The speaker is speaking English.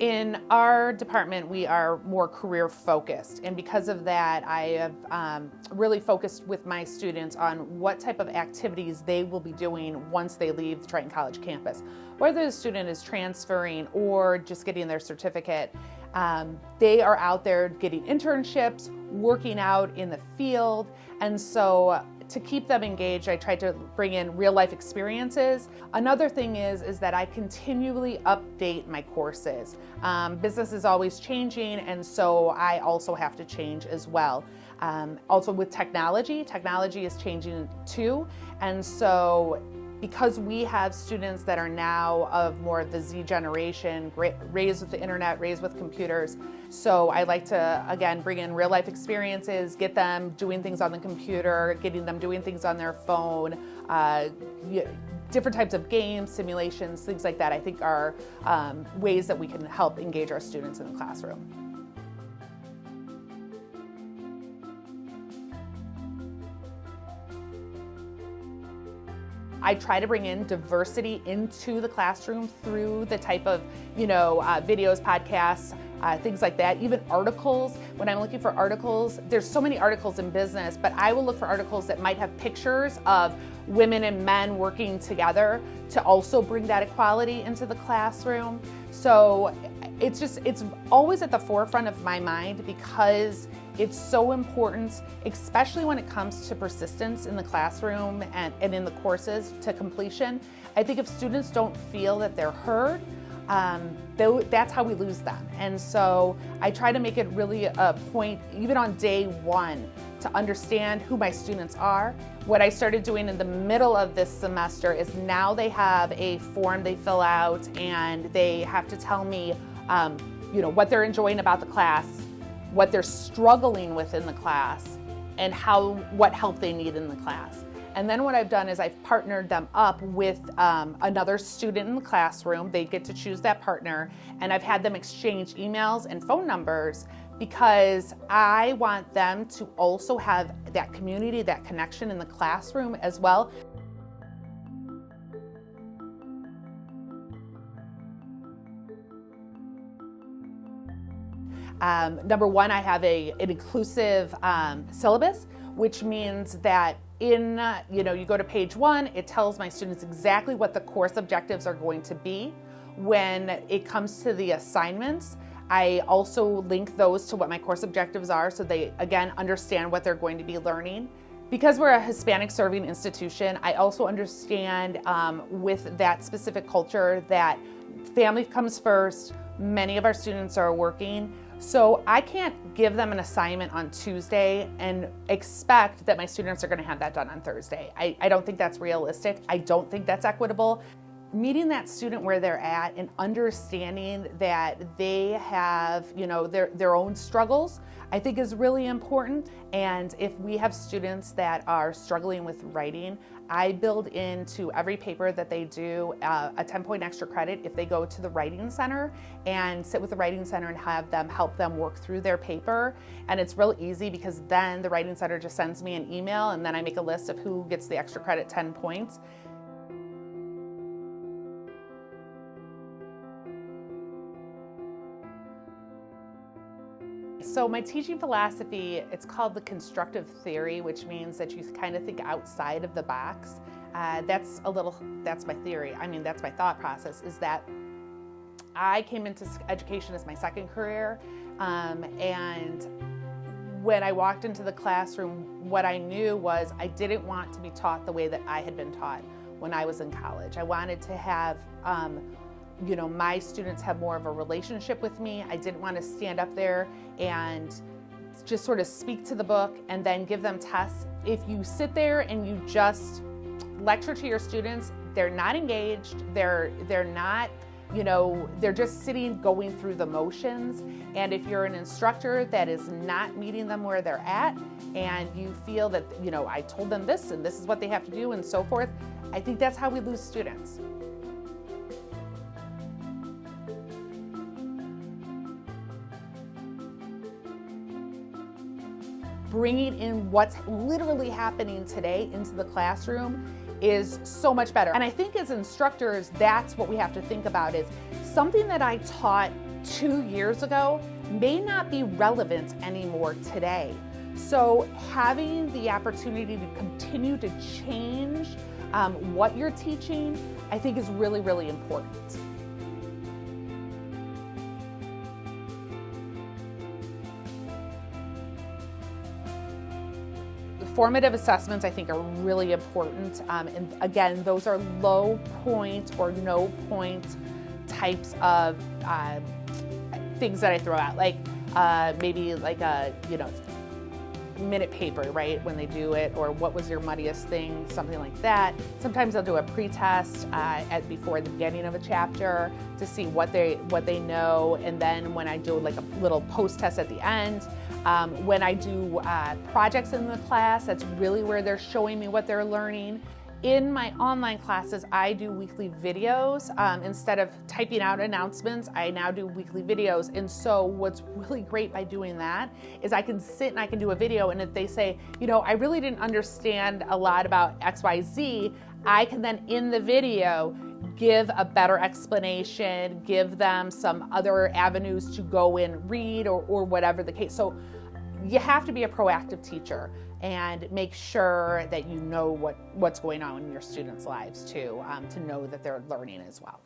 In our department, we are more career focused, and because of that, I have really focused with my students on what type of activities they will be doing once they leave the Triton College campus. Whether the student is transferring or just getting their certificate, they are out there getting internships, working out in the field, and so to keep them engaged, I try to bring in real life experiences. Another thing is that I continually update my courses. Business is always changing, and so I also have to change as well. Also with technology is changing too, and so because we have students that are now of more of the Z generation, raised with the internet, raised with computers, so I like to, again, bring in real life experiences, get them doing things on the computer, getting them doing things on their phone, different types of games, simulations, things like that, I think are ways that we can help engage our students in the classroom. I try to bring in diversity into the classroom through the type of, videos, podcasts, things like that, even articles. When I'm looking for articles, there's so many articles in business, but I will look for articles that might have pictures of women and men working together to also bring that equality into the classroom. So it's always at the forefront of my mind because it's so important, especially when it comes to persistence in the classroom and in the courses to completion. I think if students don't feel that they're heard, that's how we lose them. And so I try to make it really a point, even on day one, to understand who my students are. What I started doing in the middle of this semester is now they have a form they fill out and they have to tell me what they're enjoying about the class, what they're struggling with in the class, and what help they need in the class. And then what I've done is I've partnered them up with another student in the classroom. They get to choose that partner, and I've had them exchange emails and phone numbers because I want them to also have that community, that connection in the classroom as well. Number one, I have an inclusive syllabus, which means that you go to page 1, it tells my students exactly what the course objectives are going to be. When it comes to the assignments, I also link those to what my course objectives are so they, again, understand what they're going to be learning. Because we're a Hispanic serving institution, I also understand with that specific culture that family comes first. Many of our students are working. So I can't give them an assignment on Tuesday and expect that my students are going to have that done on Thursday. I don't think that's realistic. I don't think that's equitable. Meeting that student where they're at and understanding that they have, their own struggles, I think is really important. And if we have students that are struggling with writing, I build into every paper that they do a 10-point extra credit if they go to the Writing Center and sit with the Writing Center and have them help them work through their paper. And it's real easy because then the Writing Center just sends me an email and then I make a list of who gets the extra credit 10 points. So my teaching philosophy, it's called the constructive theory, which means that you kind of think outside of the box. That's my theory. That's my thought process, is that I came into education as my second career. And when I walked into the classroom, what I knew was I didn't want to be taught the way that I had been taught when I was in college. I wanted to have my students have more of a relationship with me. I didn't want to stand up there and just sort of speak to the book and then give them tests. If you sit there and you just lecture to your students, they're not engaged, they're not, they're just sitting going through the motions. And if you're an instructor that is not meeting them where they're at and you feel that, I told them this and this is what they have to do and so forth, I think that's how we lose students. Bringing in what's literally happening today into the classroom is so much better. And I think as instructors, that's what we have to think about, is something that I taught 2 years ago may not be relevant anymore today. So having the opportunity to continue to change what you're teaching, I think is really, really important. Formative assessments, I think, are really important. And again, those are low point or no point types of things that I throw out, like maybe like a, minute paper, right, when they do it, or what was your muddiest thing, something like that. Sometimes I'll do a pre-test before the beginning of a chapter to see what they know, and then when I do like a little post-test at the end. When I do projects in the class, that's really where they're showing me what they're learning. In my online classes, I do weekly videos. Instead of typing out announcements, I now do weekly videos. And so what's really great by doing that is I can sit and I can do a video, and if they say, I really didn't understand a lot about XYZ, I can then in the video give a better explanation, give them some other avenues to go and read or whatever the case. So you have to be a proactive teacher and make sure that you know what's going on in your students' lives too, to know that they're learning as well.